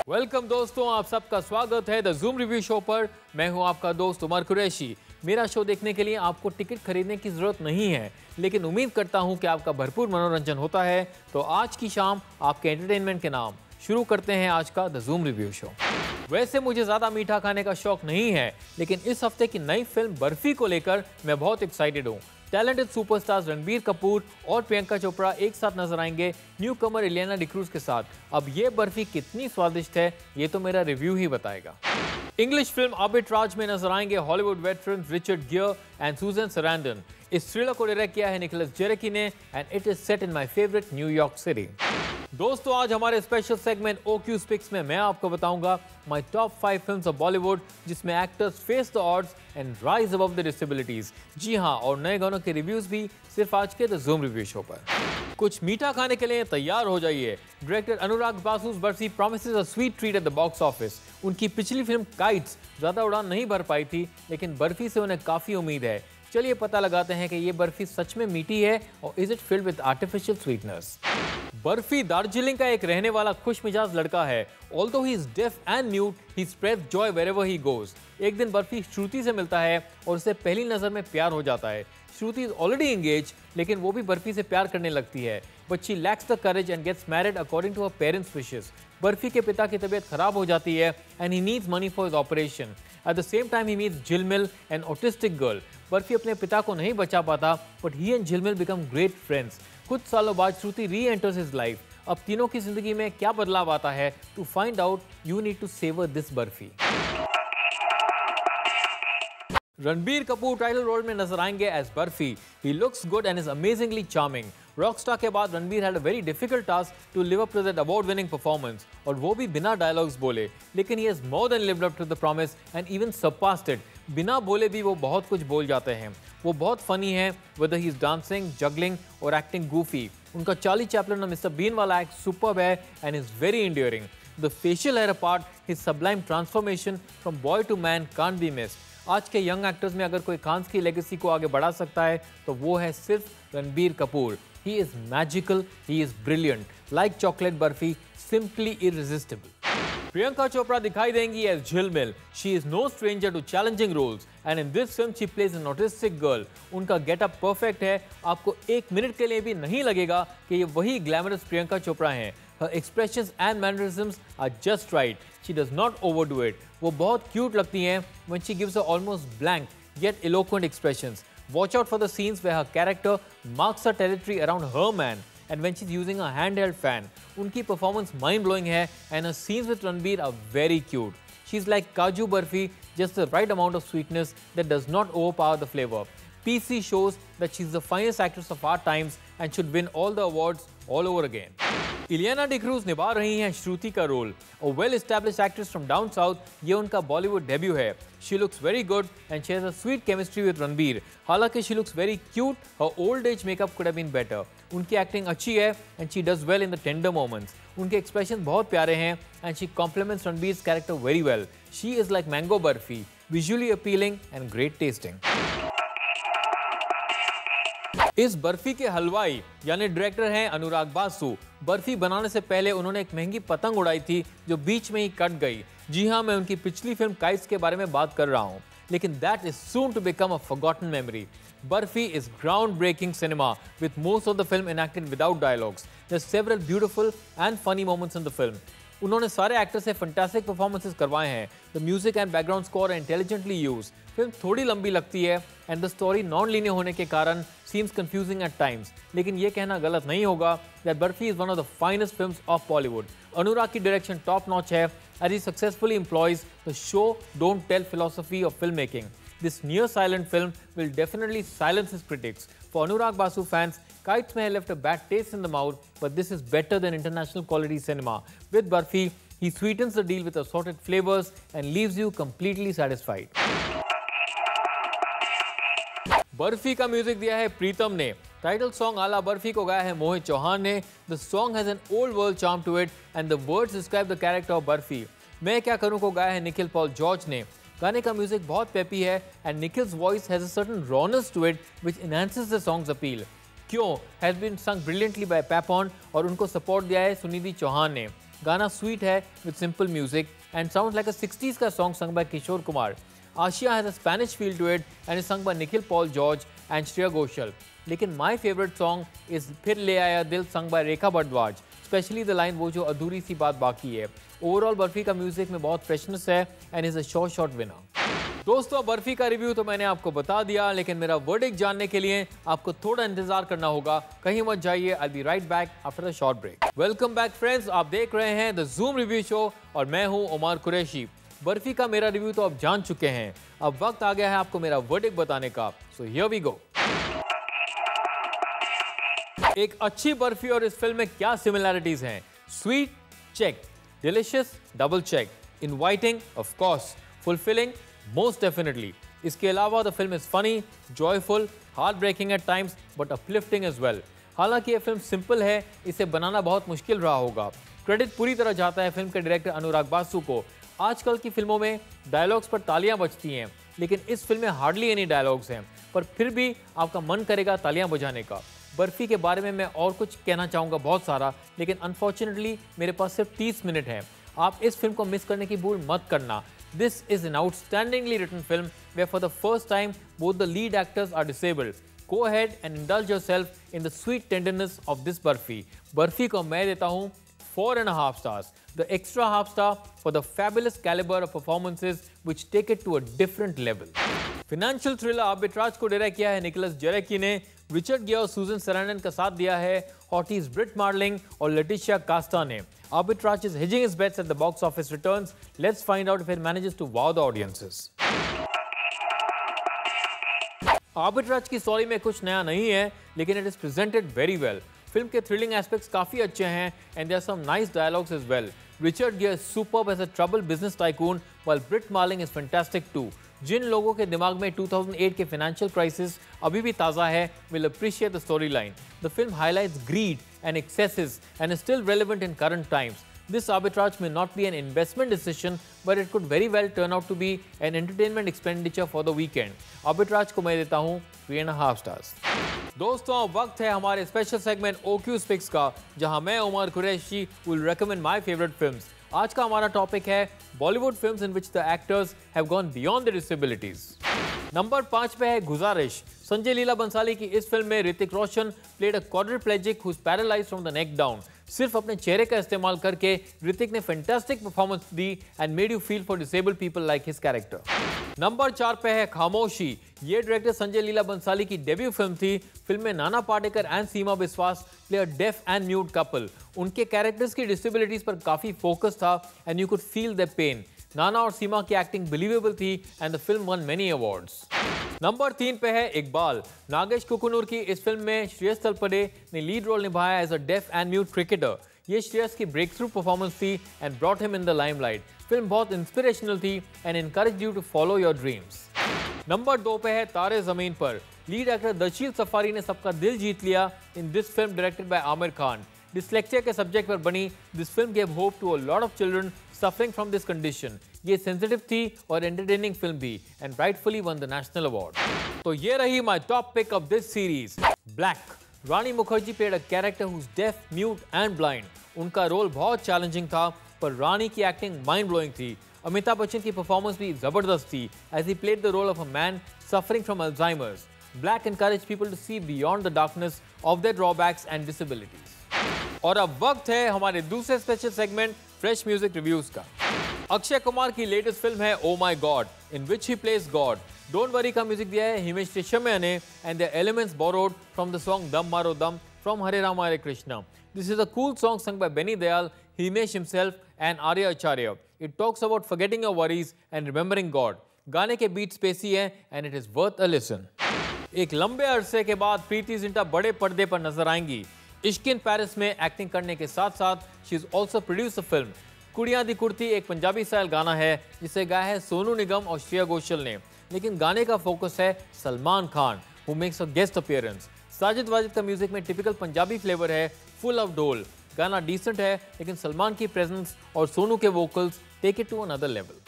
Welcome दोस्तों, आप सबका स्वागत है द जूम रिव्यू शो पर। मैं हूं आपका दोस्त उमर कुरैशी। मेरा शो देखने के लिए आपको टिकट खरीदने की जरूरत नहीं है, लेकिन उम्मीद करता हूं कि आपका भरपूर मनोरंजन होता है। तो आज की शाम आपके एंटरटेनमेंट के नाम शुरू करते हैं आज का द जूम रिव्यू शो। वैसे मुझे ज़्यादा मीठा खाने का शौक नहीं है, लेकिन इस हफ्ते की नई फिल्म बर्फी को लेकर मैं बहुत एक्साइटेड हूँ। टैलेंटेड सुपरस्टार्स रणबीर कपूर और प्रियंका चोपड़ा एक साथ नजर आएंगे न्यू कमर इलियाना डिक्रूज के साथ। अब ये बर्फी कितनी स्वादिष्ट है, ये तो मेरा रिव्यू ही बताएगा। इंग्लिश फिल्म आर्बिट्राज में नजर आएंगे Hollywood veteran Richard Gere and Susan Sarandon. इस थ्रिलर को डायरेक्ट किया है निकोलस जेरेकी ने and it is set in my favourite New York city. दोस्तों, आज हमारे स्पेशल सेगमेंट ओक्यू स्पिक्स में मैं आपको बताऊंगा my top 5 films of Bollywood जिसमें actors face the odds and rise above the disabilities. जी हां, और नए गानों के रिव्यूज भी सिर्फ आज के द जूम रिव्यू शो पर। कुछ मीठा खाने के लिए तैयार हो जाइए। Director Anurag Basu's Barfi promises a sweet treat at the box office. उनकी पिछली फिल्म काइट्स ज्यादा उड़ान नहीं भर पाई थी, लेकिन बर्फी से उन्हें काफी उम्मीद है। चलिए पता लगाते हैं कि ये बर्फी सच में मीठी है और is it filled with artificial sweetness. Barfi Darjeeling का एक रहने वाला खुशमिजाज लड़का है। Although he is def and mute, he spreads Joy wherever he goes. एक दिन बर्फी श्रुति से मिलता है और उसे पहली नजर में प्यार हो जाता है। श्रुति इज ऑलरेडी एंगेज, लेकिन वो भी बर्फी से प्यार करने लगती है, but she lacks the courage and gets married according to her parents wishes. Barfi के पिता की तबीयत खराब हो जाती है and he needs money for his operation. At the same time he meets Jhilmil, an autistic girl. Barfi अपने पिता को नहीं बचा पाता, but he and Jhilmil become great friends. कुछ सालों बाद श्रुति री एंटर्स हिज लाइफ। अब तीनों की जिंदगी में क्या बदलाव आता है? To find out you need to savour this Barfi. Ranbir Kapoor title role में नजर आएंगे as Barfi. He looks good and is amazingly charming. Rockstar के बाद Ranbir had a very difficult task to live up to that award winning performance, और वो भी बिना dialogues बोले। लेकिन he has more than lived up to the promise and even surpassed it. बिना बोले भी वो बहुत कुछ बोल जाते हैं। वो बहुत फनी है, whether he is dancing, juggling और एक्टिंग गूफी। उनका चार्ली चैपलिन और मिस्टर बीन वाला एक्ट सुपर्ब है and is very enduring. The facial hair part, his sublime transformation from boy to man can't be missed. आज के young actors में अगर कोई खान्स की लेगेसी को आगे बढ़ा सकता है तो वो है सिर्फ Ranbir Kapoor. He is magical, he is brilliant, like chocolate Barfi, simply irresistible. Priyanka Chopra दिखाई देंगी as Jhilmil. She is no stranger to challenging roles and in this film she plays an autistic girl. उनका गेटअप परफेक्ट है, आपको एक मिनट के लिए भी नहीं लगेगा कि ये वही ग्लैमरस प्रियंका चोपड़ा हैं। Her expressions and mannerisms are just right. She does not overdo it. वो बहुत cute लगती हैं when she gives her almost blank yet eloquent expressions. Watch out for the scenes where her character marks her territory around her man and when she's using a handheld fan. उनकी performance mind-blowing है and her scenes with Ranbir are very cute. She's like Kaju Barfi, just the right amount of sweetness that does not overpower the flavor. PC shows that she's the finest actress of our times and should win all the awards all over again. Ileana D'Cruz निभा रही हैं श्रुति का role. A well established actress from down south, ये उनका Bollywood debut है। She looks very good and she has a sweet chemistry with Ranbir. हालांकि she looks very cute, her old age makeup could have been better. उनकी acting अच्छी है and she does well in the tender moments. उनके expression बहुत प्यारे हैं and she complements Ranbir's character very well. She is like mango barfi, visually appealing and great testing. इस बर्फी के हलवाई यानी डायरेक्टर हैं अनुराग बासु। बर्फी बनाने से पहले उन्होंने एक महंगी पतंग उड़ाई थी जो बीच में ही कट गई। जी हाँ, मैं उनकी पिछली फिल्म काइट्स के बारे में बात कर रहा हूँ, लेकिन that is soon to become a forgotten memory. Barfi is ground breaking cinema with most of the film enacted without dialogues. There several beautiful and funny moments in the film. उन्होंने सारे एक्टर्स से फंटास्टिक परफॉर्मेंसेस करवाए हैं। The music and background score are intelligently used. Film थोड़ी लंबी लगती है and the story non linear होने के कारण सीम्स कंफ्यूजिंग एट टाइम्स, लेकिन ये कहना गलत नहीं होगा that Barfi is one of the finest films of Bollywood. Anurag की डायरेक्शन टॉप नॉच है as he successfully employs the show don't tell philosophy of film making. This near silent film will definitely silence his critics. For Anurag Basu fans, Kites may have left a bad taste in the mouth, but this is better than international quality cinema. With Barfi, he sweetens the deal with assorted flavors and leaves you completely satisfied. Barfi का music दिया है प्रीतम ने। Title song आला बर्फी को गाया है मोहित चौहान ने। The song has an old world charm to it and the words describe the character of Barfi. मैं क्या करूं को गाया है निखिल पॉल जॉर्ज ने। गाने का म्यूजिक बहुत पेपी है and Nikhil's voice has a certain rawness to it which enhances the song's appeal. क्यों has been sung brilliantly by Papon और उनको सपोर्ट दिया है सुनिधि चौहान ने। गाना स्वीट है with simple music and sounds like a 60s का song sung by Kishore Kumar. Aashia has a Spanish feel to it and is sung by Nikhil Paul George and Shreya Ghoshal. लेकिन my favorite song is फिर ले आया दिल sung by Rekha Bhardwaj, specially the line वो जो अधूरी सी बात बाकी है. ओवरऑल बर्फी का म्यूजिक में बहुत फ्रेशनेस है and is a short winner. दोस्तों बर्फी का रिव्यू तो मैंने आपको बता दिया, लेकिन मेरा वर्डिक्ट जानने के लिए आपको थोड़ा इंतजार करना होगा. कहीं मत जाइए, I be right back after a short break. Welcome back friends, आप देख रहे हैं द जूम रिव्यू शो और मैं हूं उमर कुरैशी. बर्फी का मेरा रिव्यू तो आप जान चुके हैं, अब वक्त आ गया है आपको मेरा वर्डिक्ट बताने का. So here we go. एक अच्छी बर्फी और इस फिल्म में क्या सिमिलैरिटीज हैं? Sweet, check. Delicious, double check. Inviting, of course. Fulfilling, most definitely. इसके अलावा the film is funny, joyful, heart breaking at times but uplifting as well. हालांकि यह फिल्म सिंपल है, इसे बनाना बहुत मुश्किल रहा होगा. क्रेडिट पूरी तरह जाता है फिल्म के डायरेक्टर अनुराग बासु को. आजकल की फिल्मों में डायलॉग्स पर तालियां बजती हैं, लेकिन इस फिल्म में हार्डली एनी डायलॉग्स हैं, पर फिर भी आपका मन करेगा तालियां बजाने का. बर्फी के बारे में मैं और कुछ कहना चाहूँगा बहुत सारा, लेकिन अनफॉर्चुनेटली मेरे पास सिर्फ 30 मिनट हैं. आप इस फिल्म को मिस करने की भूल मत करना. This is an outstandingly written film where for the first time both the lead actors are disabled. Go ahead and indulge yourself in the sweet tenderness of this Barfi. Barfi को मैं देता हूँ 4.5 stars. The extra half star for the fabulous caliber of performances which take it to a different level. Financial thriller Arbitrage को direct किया है Nicholas Jarecki ने. Richard gear और सूजन सरैंडन का साथ दिया है हॉटीज ब्रिट मार्लिंग और लेटिशिया कास्टा ने. Arbitrage is hedging his bets at the box office returns. Let's find out if it manages to wow the audiences. Arbitrage की स्टोरी में कुछ नया नहीं है, लेकिन it is presented very well. Film के थ्रिलिंग एस्पेक्ट्स काफी अच्छे हैं and there are some nice dialogues as well. Richard Gere is superb as a troubled business tycoon, while Brit Marling is fantastic too. जिन लोगों के दिमाग में 2008 के financial crisis अभी भी ताज़ा है will appreciate the storyline. The film highlights greed and excesses and is still relevant in current times. This arbitrage may not be an investment decision, but it could very well turn out to be an entertainment expenditure for the weekend. Arbitrage को मैं देता हूँ 3.5 stars. दोस्तों अब वक्त है हमारे special segment OQ's Picks का, जहां मैं Umar Qureshi will recommend my favorite films. आज का हमारा टॉपिक है Bollywood films in which the actors have gone beyond their disabilities. Number 5 पे है गुजारिश. संजय लीला बंसाली की इस फिल्म में Hrithik Roshan played a quadriplegic who is paralysed from the neck down. सिर्फ अपने चेहरे का इस्तेमाल करके ऋतिक ने फैंटास्टिक परफॉर्मेंस दी and made you feel for disabled people like his character. Number 4 पे है खामोशी. ये डायरेक्टर संजय लीला बंसाली की डेब्यू फिल्म थी. फिल्म में Nana Patekar and Seema Biswas play a deaf and mute couple. उनके कैरेक्टर्स की डिसेबिलिटीज पर काफी फोकस था and you could feel the pain. Nana और सीमा की एक्टिंग बिलीवेबल थी and the film won many awards. Number 3 पे है इकबाल. नागेश कुकुनूर की इस फिल्म में श्रेयस तलपड़े ने लीड रोल निभाया as a deaf and mute cricketer. ये श्रेयस की ब्रेक थ्रू परफॉर्मेंस थी and brought him in the limelight. Film बहुत इंस्पिरेशनल थी and encourage you to follow your dreams. Number 2 पे है तारे जमीन पर. लीड एक्टर दशील सफारी ने सबका दिल जीत लिया in this film directed by Aamir Khan. Dyslexia के सब्जेक्ट पर बनी this film gave hope to a lot of children suffering from this condition. ये सेंसिटिव थी और एंटरटेनिंग फिल्म भी and rightfully won the national award. तो ये रही my top pick of this series. Black. Rani Mukherjee played a character who is deaf, mute and blind. उनका role बहुत challenging था, पर रानी की एक्टिंग माइंड ब्लोइंग थी. अमिताभ बच्चन की परफॉर्मेंस भी जबरदस्त थी as he played the role of a man suffering from Alzheimer's. Black encouraged people to see beyond the darkness of their drawbacks and disabilities. और अब वक्त है हमारे दूसरे special segment fresh music reviews का. अक्षय कुमार की लेटेस्ट फिल्म है oh my God in which he plays God. Don't worry का म्यूजिक दिया है हिमेश रेशमिया ने and the elements borrowed from the song दम मारो दम फ्रॉम हरे राम हरे Krishna. This is a cool song sung by Benny Dayal, Himesh himself and Arya Acharya. It talks about forgetting your worries and remembering God. गाने के बीट स्पेसी है and it is worth a listen. एक लंबे अरसे के बाद प्रीति जिंटा बड़े पर्दे पर नजर आएंगी. इश्क इन पेरिस में एक्टिंग करने के साथ साथ she is also produce a film. कुड़ियां दी कुर्ती एक पंजाबी स्टाइल गाना है जिसे गाया है सोनू निगम और श्रेया घोषाल ने, लेकिन गाने का फोकस है Salman Khan who makes a guest appearance. Sajid Wajid का म्यूजिक में टिपिकल पंजाबी फ्लेवर है, फुल ऑफ ढोल. गाना डिसेंट है, लेकिन सलमान की प्रेजेंस और सोनू के vocals take it to another level.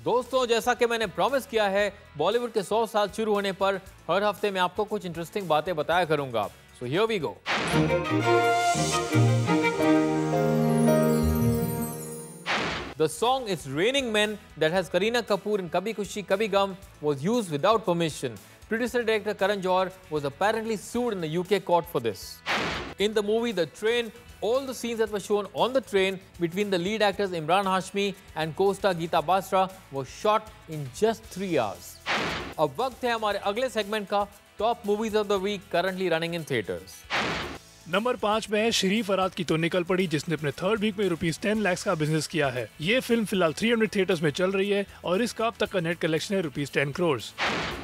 दोस्तों, जैसा कि मैंने प्रॉमिस किया है, बॉलीवुड के 100 साल शुरू होने पर हर हफ्ते मैं आपको कुछ इंटरेस्टिंग बातें बताया करूंगा. So here we go. The song "It's Raining Men" that has Kareena Kapoor in Kabhi Khushi Kabhi Gum was used without permission. Producer director Karan Johar was apparently sued in the UK court for this. In the movie The Train, all the scenes that were shown on the train between the lead actors Imran Hashmi and co-star Geeta Basra were shot in just 3 hours. अब वक्त है हमारे अगले segment का top movies of the week currently running in theatres. Number 5 में है श्री फराद की तो निकल पड़ी, जिसने अपने थर्ड वीक में ₹10 लाख का बिजनेस किया है। ये फिल्म फिलहाल 300 थिएटर्स में चल रही है और इसका अब तक का नेट कलेक्शन है ₹10 करोड़।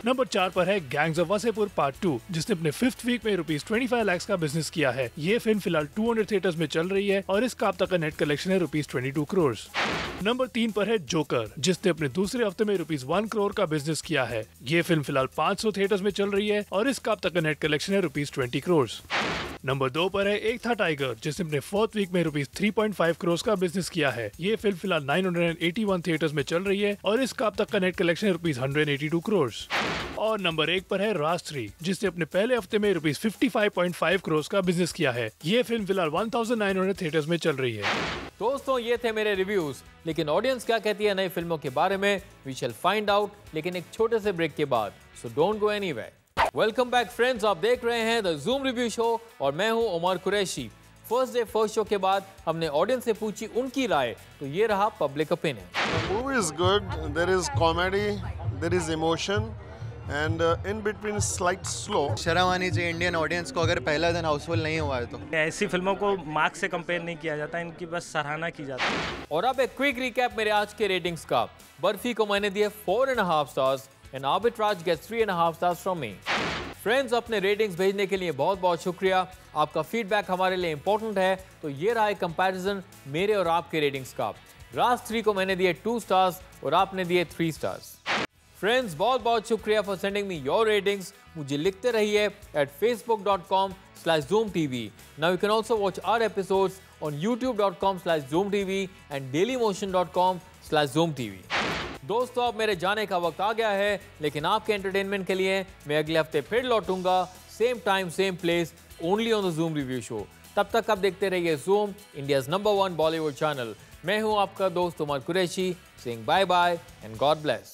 नंबर 4 पर है गैंग्स ऑफ वासेपुर पार्ट 2, जिसने अपने 5th वीक में ₹25 लाख का बिजनेस किया है। ये फिल्म फिलहाल 200 थिएटर्स में चल रही है और इसका अब तक का नेट कलेक्शन है ₹22 करोड़। नंबर 3 पर है जोकर, जिसने अपने दूसरे हफ्ते में ₹1 करोड़ का बिजनेस किया है। ये फिल्म फिलहाल 500 थिएटर्स में चल रही है और इसका अब तक का नेट कलेक्शन है ₹20 करोड़। नंबर 2 पर है एक था टाइगर, जिसने अपने 4th वीक में ₹3.5 करोड़ का बिजनेस किया है। ये फिल्म फिलहाल 981 थिएटर्स में चल रही है और इसका अब तक का नेट कलेक्शन है ₹182 करोड़। और नंबर 1 पर है राज 3, जिसने अपने पहले हफ्ते में ₹55.5 करोड़ का बिजनेस किया है। ये फिल्म फिलहाल 1900 थिएटर्स में चल रही है। दोस्तों, ये थे मेरे रिव्यूज, लेकिन ऑडियंस क्या कहती है नई फिल्मों के बारे में, वी शैल फाइंड आउट, लेकिन एक छोटे से ब्रेक के बाद। So don't go anywhere. Welcome back friends, आप देख रहे हैं द जूम रिव्यू शो और मैं हूं Umar Qureshi. First day first show के बाद हमने ऑडियंस से पूछी उनकी राय, तो ये रहा public opinion. The movie is good. There is comedy, there is emotion, and in between slight slow. शर्म आनी चाहिए इंडियन ऑडियंस को अगर पहला दिन हाउसफुल नहीं हुआ है तो। ऐसी फिल्मों को मार्क्स से कंपेयर नहीं किया जाता, इनकी बस सराहना की जाती है। और अब एक क्विक रिकैप मेरे आज के रेटिंग्स का। बर्फी को मैंने दिए 4.5 stars and arbitrage gets 3.5 stars from me. Friends, अपने रेटिंग्स भेजने के लिए बहुत बहुत शुक्रिया। आपका फीडबैक हमारे लिए इंपॉर्टेंट है, तो ये रहा एक कंपैरिजन मेरे और आपके रेटिंग्स का। राज 3 को मैंने दिए 2 स्टार्स और आपने दिए 3 स्टार्स। फ्रेंड्स, बहुत बहुत शुक्रिया for sending me your ratings. मुझे लिखते रहिए at facebook.com/zoomtv। Now you can also watch our episodes on youtube.com/zoomtv and dailymotion.com/zoomtv। दोस्तों, अब मेरे जाने का वक्त आ गया है, लेकिन आपके एंटरटेनमेंट के लिए मैं अगले हफ्ते फिर लौटूंगा, same time same place, only on the Zoom review show. तब तक आप देखते रहिए Zoom, India's number 1 Bollywood channel. मैं हूं आपका दोस्त Umar Qureshi, saying bye bye and God bless.